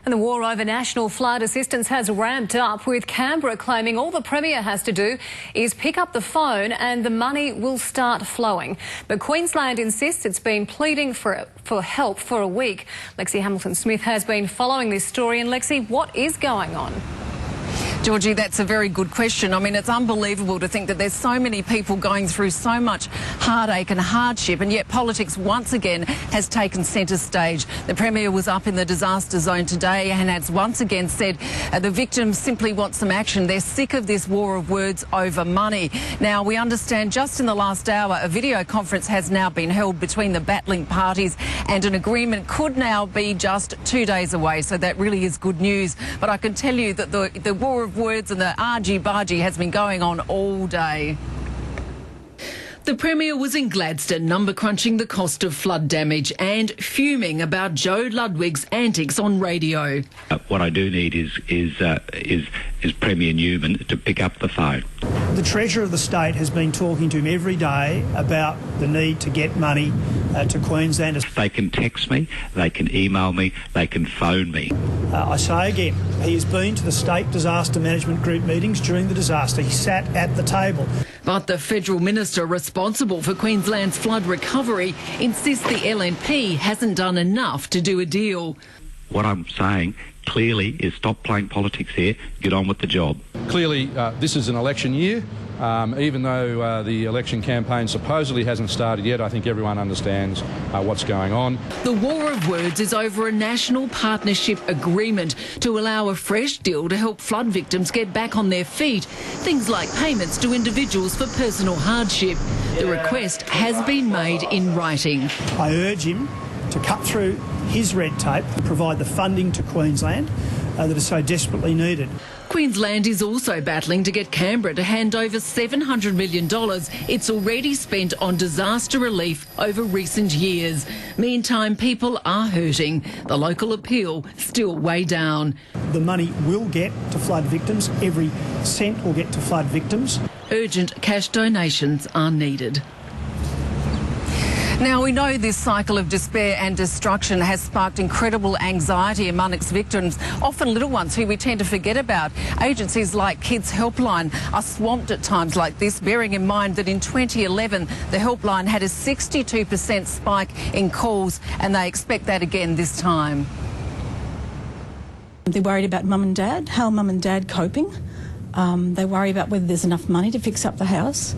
And the war over national flood assistance has ramped up, with Canberra claiming all the Premier has to do is pick up the phone and the money will start flowing. But Queensland insists it's been pleading for help for a week. Lexi Hamilton-Smith has been following this story. And Lexi, what is going on? Georgie, that's a very good question. I mean, it's unbelievable to think that there's so many people going through so much heartache and hardship, and yet politics once again has taken centre stage. The Premier was up in the disaster zone today and has once again said the victims simply want some action. They're sick of this war of words over money. Now, we understand just in the last hour a video conference has now been held between the battling parties, and an agreement could now be just 2 days away. So that really is good news. But I can tell you that the war of words and the argy-bargy has been going on all day. The Premier was in Gladstone number crunching the cost of flood damage and fuming about Joe Ludwig's antics on radio. What I do need is Premier Newman to pick up the phone. The Treasurer of the State has been talking to him every day about the need to get money to Queensland. They can text me, they can email me, they can phone me. I say again, he has been to the State Disaster Management Group meetings during the disaster. He sat at the table. But the federal minister responsible for Queensland's flood recovery insists the LNP hasn't done enough to do a deal. What I'm saying clearly is stop playing politics here, get on with the job. Clearly, this is an election year. Even though the election campaign supposedly hasn't started yet, I think everyone understands what's going on. The war of words is over a national partnership agreement to allow a fresh deal to help flood victims get back on their feet. Things like payments to individuals for personal hardship. The request has been made in writing. I urge him to cut through his red tape, provide the funding to Queensland that is so desperately needed. Queensland is also battling to get Canberra to hand over $700 million it's already spent on disaster relief over recent years. Meantime, people are hurting. The local appeal still way down. The money will get to flood victims. Every cent will get to flood victims. Urgent cash donations are needed. Now, we know this cycle of despair and destruction has sparked incredible anxiety among its victims, often little ones who we tend to forget about. Agencies like Kids Helpline are swamped at times like this, bearing in mind that in 2011 the helpline had a 62% spike in calls, and they expect that again this time. They're worried about mum and dad. How are mum and dad coping? They worry about whether there's enough money to fix up the house.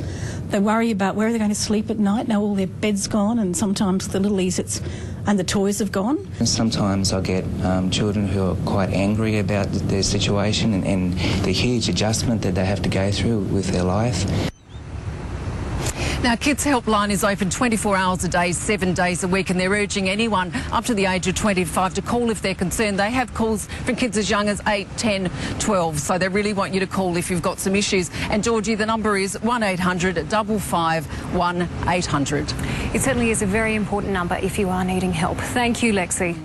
They worry about where they're going to sleep at night. Now all their bed's gone, and sometimes the littlies and the toys have gone. Sometimes I get children who are quite angry about their situation and the huge adjustment that they have to go through with their life. Now, Kids Helpline is open 24 hours a day, 7 days a week, and they're urging anyone up to the age of 25 to call if they're concerned. They have calls from kids as young as 8, 10, 12, so they really want you to call if you've got some issues. And, Georgie, the number is 1800 551 1800. It certainly is a very important number if you are needing help. Thank you, Lexi.